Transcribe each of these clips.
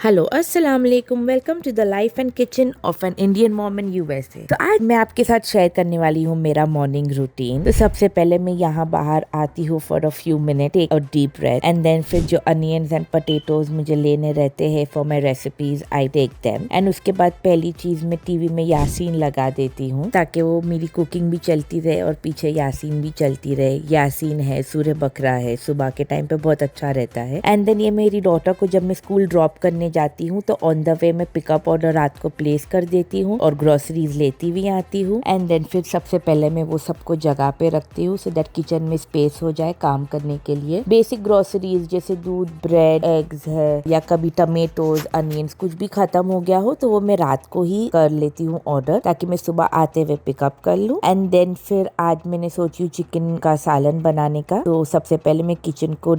Hello अस्सलाम वालेकुम, welcome to the life and kitchen of an Indian mom in USA. तो आज मैं आपके साथ शेयर करने वाली हूँ मेरा मॉर्निंग रूटीन। तो सबसे पहले मैं यहाँ बाहर आती हूँ for a few minute, take a deep breath and then फिर जो अनियंस एंड पोटैटोज मुझे लेने रहते हैं for my recipes I take them. And उसके बाद पहली चीज मैं टीवी में यासीन लगा देती हूँ ताकि वो मेरी कुकिंग भी चलती रहे और पीछे यासीन भी चलती रहे। यासीन है, सूर्य बकरा है, सुबह के टाइम पे बहुत अच्छा रहता है। एंड देन ये मेरी डॉटर को जब मैं स्कूल ड्रॉप करने जाती हूँ तो ऑन द वे में पिकअप ऑर्डर रात को प्लेस कर देती हूँ और ग्रोसरीज लेती भी आती हूँ। एंड देन फिर सबसे पहले मैं वो सबको जगह पे रखती हूँ सो दैट किचन में स्पेस हो जाए काम करने के लिए। बेसिक ग्रोसरीज जैसे दूध, ब्रेड, एग्स है या कभी टमेटोज, अनियंस कुछ भी खत्म हो गया हो तो वो मैं रात को ही कर लेती हूँ ऑर्डर ताकि मैं सुबह आते हुए पिकअप कर लूँ। एंड देन फिर आज मैंने सोची हूँ चिकन का सालन बनाने का। तो सबसे पहले मैं चिकन को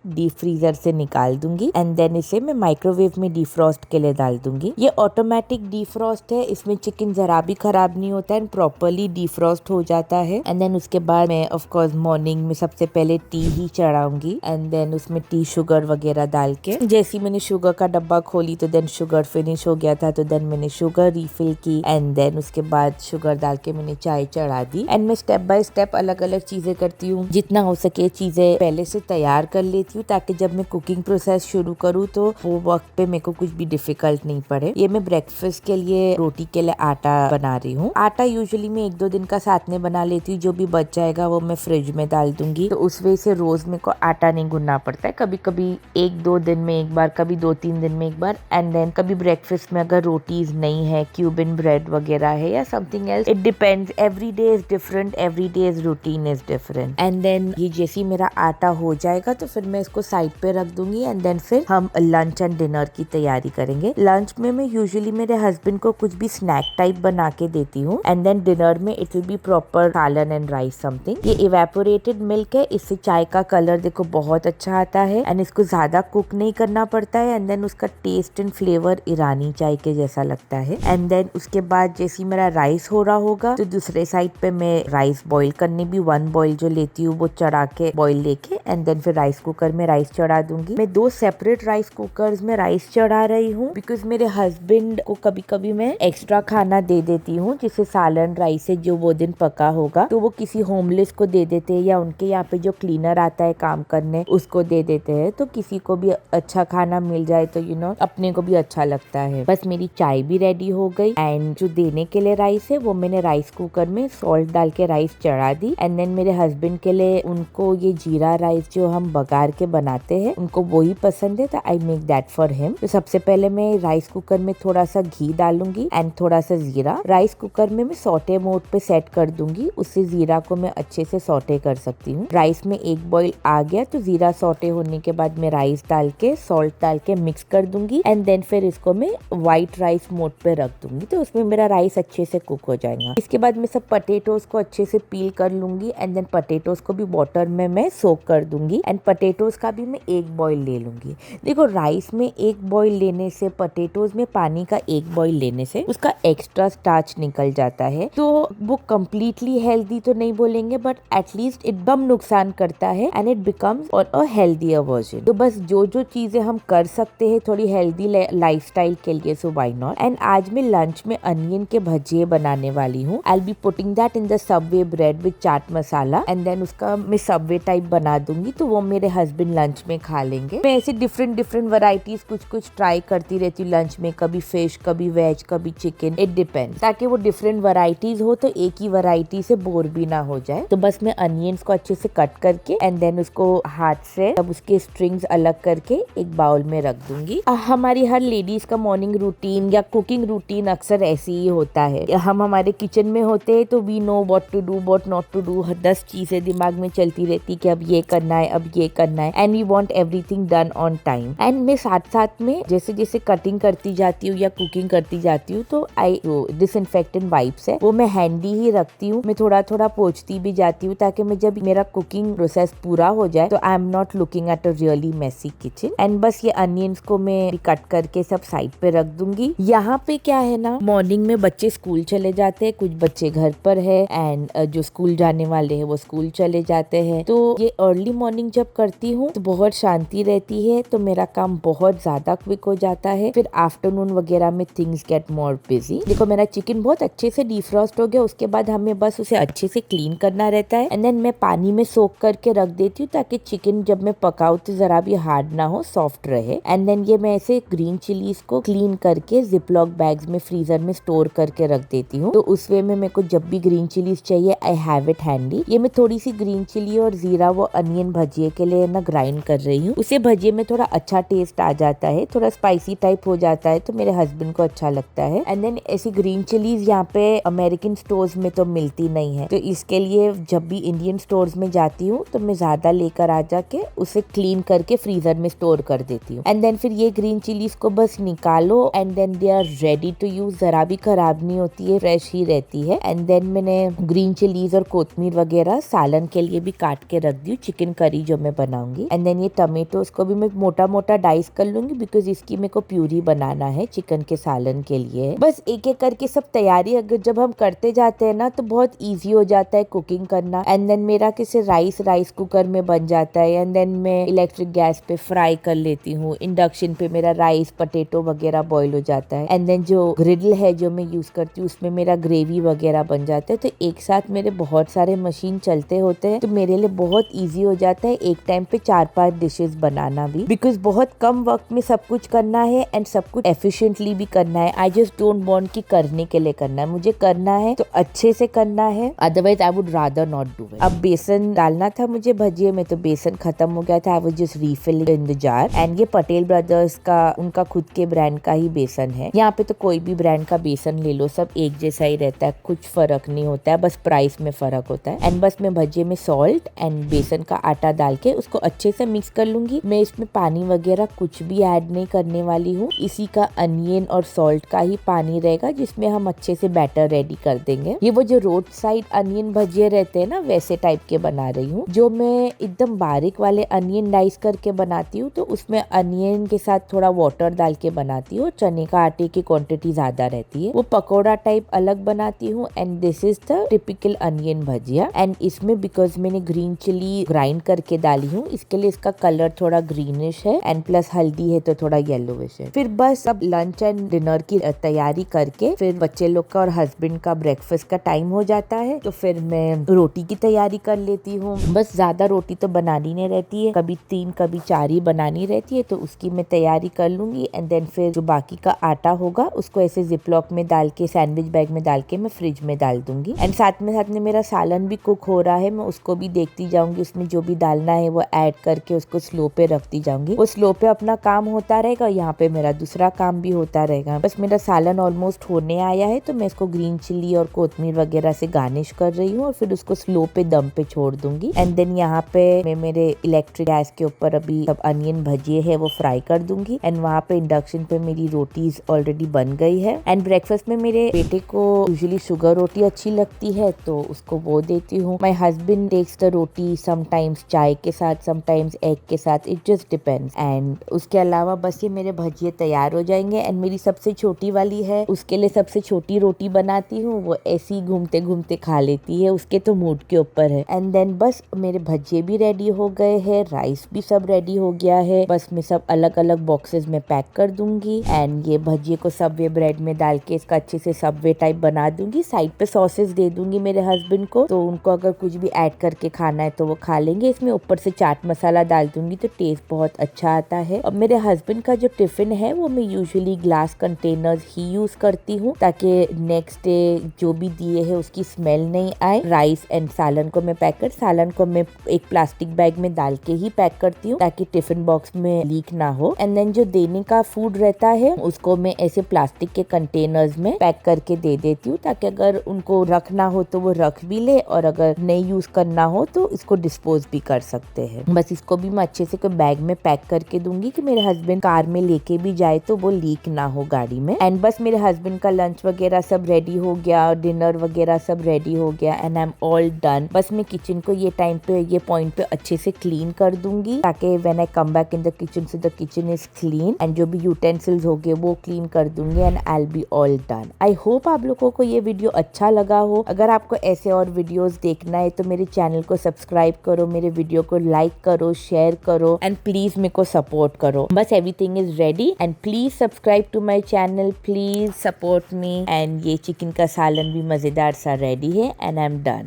डीप फ्रीजर से निकाल दूंगी एंड देन इसे मैं माइक्रोवेव में डीफ्रॉस्ट के लिए डाल दूंगी। ये ऑटोमेटिक डीफ्रॉस्ट है, इसमें चिकन जरा भी खराब नहीं होता है, प्रॉपर्ली डीफ्रॉस्ट हो जाता है। एंड देन उसके बाद मैं ऑफ कोर्स मॉर्निंग में सबसे पहले टी ही चढ़ाऊंगी एंड देन उसमें टी शुगर वगैरह डाल के। जैसे मैंने शुगर का डब्बा खोली तो देन शुगर फिनिश हो गया था तो देन मैंने शुगर रिफिल की एंड देन उसके बाद शुगर डाल के मैंने चाय चढ़ा दी। एंड मैं स्टेप बाय स्टेप अलग अलग चीजें करती हूँ, जितना हो सके चीजें पहले से तैयार कर लेती हूँ ताकि जब मैं कुकिंग प्रोसेस शुरू करूँ तो वो वक्त पे मेरे को कुछ भी डिफिकल्ट नहीं पड़े। ये मैं ब्रेकफास्ट के लिए रोटी के लिए आटा बना रही हूँ। आटा यूजुअली मैं 1-2 दिन का साथ में बना लेती हूँ, जो भी बच जाएगा वो मैं फ्रिज में डाल दूंगी। तो उस वजह से रोज मेरे को आटा नहीं गूंदना पड़ता है, कभी कभी 1-2 दिन में एक बार, कभी 2-3 दिन में एक बार। एंड देन कभी ब्रेकफास्ट में अगर रोटीज नहीं है, क्यूबिन ब्रेड वगैरह है या something else, it depends, every day is different, every day is routine is different. And then ये जैसे मेरा आटा हो जाएगा तो फिर मैं इसको साइड पे रख दूंगी एंड देन फिर हम लंच एंड डिनर की तैयारी करेंगे। लंच में मैं यूजुअली मेरे हस्बैंड को कुछ भी स्नैक टाइप बना के देती हूँ एंड देन डिनर में इट विल बी प्रॉपर सालन एंड राइस समथिंग। ये इवेपोरेटेड मिल्क है, इससे चाय का कलर देखो बहुत अच्छा आता है एंड इसको ज्यादा कुक नहीं करना पड़ता है एंड देन उसका टेस्ट एंड फ्लेवर ईरानी चाय के जैसा लगता है। एंड देन उसके बाद जैसे मेरा राइस हो रहा होगा तो दूसरे साइड पे मैं राइस बॉईल करने भी 1 बॉईल जो लेती हूँ वो चढ़ा के बॉईल लेके एंड देन फिर राइस कुकर में राइस चढ़ा दूंगी। मैं 2 सेपरेट राइस कुकर्स में राइस चढ़ा रही हूँ बिकॉज मेरे हस्बैंड को कभी कभी मैं एक्स्ट्रा खाना दे देती हूँ, जिसे सालन राइस है जो वो दिन पका होगा तो वो किसी होमलेस को दे देते हैं या उनके यहाँ पे जो क्लीनर आता है काम करने उसको दे देते हैं। तो किसी को भी अच्छा खाना मिल जाए तो अपने को भी अच्छा लगता है। बस मेरी चाय भी रेडी हो गई एंड जो देने के लिए राइस है वो मैंने राइस कुकर में सॉल्ट डाल के राइस चढ़ा दी। एंड देन मेरे हस्बैंड के लिए, उनको ये जीरा राइस जो हम बघार के बनाते हैं उनको वही पसंद है तो I make that for him. तो सबसे पहले मैं राइस कुकर में थोड़ा सा घी डालूंगी एंड थोड़ा सा जीरा। राइस कुकर में मैं सॉटे मोड पे सेट कर दूंगी, उससे जीरा को मैं अच्छे से सॉटे कर सकती हूँ। राइस में 1 बॉईल आ गया तो जीरा सॉटे होने के बाद मैं राइस डाल के सॉल्ट डाल के मिक्स कर दूंगी एंड देन फिर इसको मैं व्हाइट राइस मोड पे रख दूंगी तो उसमें मेरा राइस अच्छे से कुक हो जाएगा। इसके बाद मैं सब पोटैटोज को अच्छे से पील कर लूंगी एंड देन पोटैटोज को भी वाटर में मैं सोक कर दूंगी एंड पोटैटोज का भी मैं 1 बॉईल ले लूंगी। देखो राइस में 1 बॉईल लेने से, पोटैटोज में पानी का 1 बॉईल लेने से उसका एक्स्ट्रा स्टार्च निकल जाता है तो वो कम्प्लीटली हेल्दी तो नहीं बोलेंगे बट एटलीस्ट एकदम नुकसान करता है and it becomes a healthier version. तो बस जो जो चीजें हम कर सकते हैं थोड़ी हेल्दी लाइफस्टाइल के लिए, सो व्हाई नॉट। एंड आज मैं लंच में अनियन के भजिए बनाने वाली हूँ। I will be putting that in the Subway bread with chaat masala and then उसका मैं सबवे टाइप बना दूंगी तो वो मेरे हस्बैंड लंच में खा लेंगे। मैं ऐसे डिफरेंट वैरायटीज कुछ ट्राई करती रहती हूँ लंच में, कभी फिश, कभी वेज, कभी चिकन, इट डिपेंड्स, ताकि वो डिफरेंट वैरायटीज हो तो एक ही वैरायटी से बोर भी ना हो जाए। तो बस मैं अनियंस को अच्छे से कट करके एंड देन उसको हाथ से अब उसके स्ट्रिंग्स अलग करके एक बाउल में रख दूंगी। हमारी हर लेडीज का मॉर्निंग रूटीन या कुकिंग रूटीन अक्सर ऐसे ही होता है। हम हमारे किचन में होते हैं तो we know what to do, what not to do, 10 चीजें दिमाग में चलती रहती कि अब ये करना है, अब ये करना है and we want everything done on time. And मैं साथ साथ में जैसे जैसे कटिंग करती जाती हूँ या कुकिंग करती जाती हूँ तो आई डिसइंफेक्टेंट वाइप्स है वो मैं हैंडी ही रखती हूँ। मैं थोड़ा थोड़ा पोंछती भी जाती हूँ ताकि मैं जब मेरा कुकिंग प्रोसेस पूरा हो जाए तो I am not looking at a really messy kitchen. And बस ये अनियंस को मैं कट करके सब साइड पे रख दूंगी। यहाँ पे क्या है ना, मॉर्निंग में बच्चे स्कूल चले जाते हैं, कुछ बच्चे घर पर है एंड जो स्कूल जाने वाले हैं वो स्कूल चले जाते हैं। तो ये अर्ली मॉर्निंग जब करती हूँ तो बहुत शांति रहती है तो मैं मेरा काम बहुत ज्यादा क्विक हो जाता है। फिर आफ्टरनून वगैरह में थिंग्स गेट मोर बिजी। देखो मेरा चिकन बहुत अच्छे से डिफ्रॉस्ट हो गया, उसके बाद हमें बस उसे अच्छे से क्लीन करना रहता है। एंड देन मैं पानी में सोक करके रख देती हूँ ताकि चिकन जब मैं पकाऊँ तो जरा भी हार्ड ना हो, सॉफ्ट रहे। एंड देन ये मैं ऐसे ग्रीन चिलीज को क्लीन करके जिपलॉक बैग्स में फ्रीजर में स्टोर करके रख देती हूँ। तो उस वे में मेरे को जब भी ग्रीन चिलीज चाहिए आई हैव इट हैंडी। ये मैं थोड़ी सी ग्रीन चिली और जीरा वो अनियन भजिए के लिए ना ग्राइंड कर रही हूँ। उसे भजिए में थोड़ा अच्छा टेस्ट आ जाता है, थोड़ा स्पाइसी टाइप हो जाता है, तो मेरे हस्बैंड को अच्छा लगता है। एंड देन ऐसी ग्रीन चिलीज यहाँ पे अमेरिकन स्टोर्स में तो मिलती नहीं है, तो इसके लिए जब भी इंडियन स्टोर्स में जाती हूँ तो मैं ज्यादा लेकर आ जाके उसे क्लीन करके फ्रीजर में स्टोर कर देती हूँ। एंड देन फिर ये ग्रीन चिलीज को बस निकालो and then they are ready to use, जरा भी खराब नहीं होती है, फ्रेश ही रहती है। एंड देन मैंने ग्रीन चिलीज और कोथमीर वगैरह सालन के लिए भी काट के रख दी, चिकन करी जो मैं बनाऊंगी। एंड देन ये टमेटोज को भी मैं मोटा मोटा डाइस कर लूंगी बिकॉज इसकी मेरे को प्यूरी बनाना है चिकन के सालन के लिए। बस एक एक करके सब तैयारी अगर जब हम करते जाते हैं ना तो बहुत ईजी हो जाता है कुकिंग करना। एंड देन मेरा किसी राइस कुकर में बन जाता है। एंड देन मैं इलेक्ट्रिक गैस पे फ्राई कर लेती हूँ, इंडक्शन पे मेरा राइस पटेटो वगैरह बॉईल हो जाता है। एंड देन जो ग्रिडल है जो मैं यूज करती हूँ उसमें मेरा ग्रेवी वगैरह बन जाता है। तो एक साथ मेरे बहुत सारे मशीन चलते होते हैं, तो मेरे लिए बहुत ईजी हो जाता है एक टाइम पे 4-5 डिशेस बनाना भी, बिकॉज बहुत कम वक्त में सब कुछ करना है एंड सब कुछ एफिशिएंटली भी करना है। आई जस्ट डोंट वांट कि करने के लिए करना है, मुझे करना है तो अच्छे से करना है, otherwise I would rather not do it. अब बेसन डालना था मुझे भजिए में, तो बेसन खत्म हो गया था, I was just refilling in the jar. And ये पटेल ब्रदर्स का उनका खुद के ब्रांड का ही बेसन है। यहाँ पे तो कोई भी ब्रांड का बेसन ले लो, सब एक जैसा ही रहता है, कुछ फर्क नहीं होता है, बस प्राइस में फर्क होता है। एंड बस मैं भजिए में सॉल्ट एंड बेसन का आटा डाल के उसको अच्छे से मिक्स कर लूंगी। मैं इसमें पानी वगैरह कुछ भी ऐड नहीं करने वाली हूँ, इसी का अनियन और सॉल्ट का ही पानी रहेगा जिसमें हम अच्छे से बैटर रेडी कर देंगे। ये वो जो रोड साइड अनियन भजिए रहते हैं ना वैसे टाइप के बना रही हूँ। जो मैं एकदम बारीक वाले अनियन डाइस करके बनाती हूँ तो उसमें अनियन के साथ थोड़ा वाटर डाल के बनाती हूँ, चने का आटे की क्वांटिटी ज्यादा रहती है। वो पकोड़ा टाइप अलग बनाती हूँ। And this is the typical onion bhajiya. And इसमें बिकॉज मैंने ग्रीन चिली ग्राइंड करके डाली हूँ, इसके लिए इसका कलर थोड़ा ग्रीनिश है एंड प्लस हल्दी है तो थोड़ा येलोविश है। फिर बस अब लंच एंड डिनर की तैयारी करके फिर बच्चे लोग का और हस्बैंड का ब्रेकफास्ट का टाइम हो जाता है, तो फिर मैं रोटी की तैयारी कर लेती हूँ। बस ज्यादा रोटी तो बनानी नहीं रहती है, कभी 3 कभी 4 ही बनानी रहती है, तो उसकी मैं तैयारी कर लूंगी। एंड देन फिर जो बाकी का आटा होगा उसको ऐसे जिपलॉक में डाल के सैंडविच बैग में डाल के मैं फ्रिज में डाल दूंगी। एंड साथ में मेरा सालन भी कुक हो रहा है, मैं उसको भी देखती जाऊंगी, उसमें जो भी डालना है वो ऐड करके उसको स्लो पे रखती जाऊंगी। वो स्लो पे अपना काम होता रहेगा, यहाँ पे मेरा दूसरा काम भी होता रहेगा। बस मेरा सालन ऑलमोस्ट होने आया है, तो मैं इसको ग्रीन चिली और कोथमीर वगैरह से गार्निश कर रही हूँ और फिर उसको स्लो पे दम पे छोड़ दूंगी। एंड देन यहाँ पे मैं मेरे इलेक्ट्रिक गैस के ऊपर अभी सब अनियन भजिए है वो फ्राई कर दूंगी। एंड वहाँ पे इंडक्शन पे मेरी रोटीज ऑलरेडी बन गई है। एंड ब्रेकफास्ट में मेरे बेटे को यूजुअली शुगर रोटी अच्छी लगती है तो उसको वो देती हूँ। My husband takes the roti sometimes चाय के साथ, समटाइम्स एग के साथ, इट जस्ट डिपेंड्स। एंड उसके अलावा बस ये मेरे भजिए तैयार हो जाएंगे। एंड मेरी सबसे छोटी वाली है, उसके लिए सबसे छोटी रोटी बनाती हूँ, वो ऐसे ही घूमते घूमते खा लेती है, उसके तो मूड के ऊपर है। एंड देन बस मेरे भजिए भी रेडी हो गए हैं, राइस भी सब रेडी हो गया है, बस मैं सब अलग अलग बॉक्सेस में पैक कर दूंगी। एंड ये भजिए को सबवे ब्रेड में डाल के इसका अच्छे से सबवे टाइप बना दूंगी। साइड पे सॉसेस दे दूंगी मेरे हस्बैंड को, तो उनको अगर कुछ भी ऐड करके खाना है तो वो खा लेंगे। इसमें ऊपर से चाट मसाला डाल दूंगी तो टेस्ट बहुत अच्छा आता है। और मेरे हस्बैंड का जो टिफिन है वो मैं यूजुअली ग्लास कंटेनर्स ही यूज करती हूँ ताकि नेक्स्ट डे जो भी दिए है उसकी स्मेल नहीं आए। राइस एंड सालन को मैं सालन को मैं एक प्लास्टिक बैग में डाल के ही पैक करती हूँ ताकि टिफिन बॉक्स में लीक ना हो। एंड देन जो देने का फूड रहता है उसको मैं ऐसे प्लास्टिक के कंटेनर्स में पैक करके दे देती हूँ ताकि अगर उनको रखना हो तो वो रख भी ले और अगर नहीं यूज करना हो तो इसको डिस्पोज भी कर सकते हैं। बस इसको भी मैं अच्छे से कोई बैग में पैक करके दूंगी कि मेरे हस्बैंड कार में लेके भी जाए तो वो लीक ना हो गाड़ी में। एंड बस मेरे हस्बैंड का लंच वगैरह सब रेडी हो गया, डिनर वगैरह सब रेडी हो गया and I am all done. बस मैं किचन को ये टाइम पे ये पॉइंट पे अच्छे से क्लीन कर दूंगी ताकि when I come back in the kitchen so the kitchen is clean and जो भी यूटेंसिल्स हो गए वो क्लीन कर दूंगी and I will be all done. I hope आप लोगों को ये वीडियो अच्छा लगा हो। अगर आपको ऐसे और वीडियोस देखना है तो मेरे चैनल को सब्सक्राइब करो, मेरे वीडियो को लाइक करो, शेयर करो एंड प्लीज मेरे को सपोर्ट करो। बस everything is ready and please subscribe to my channel, please support me. And ये चिकन का सालन भी मजेदार सा रेडी है एंड आई एम डन।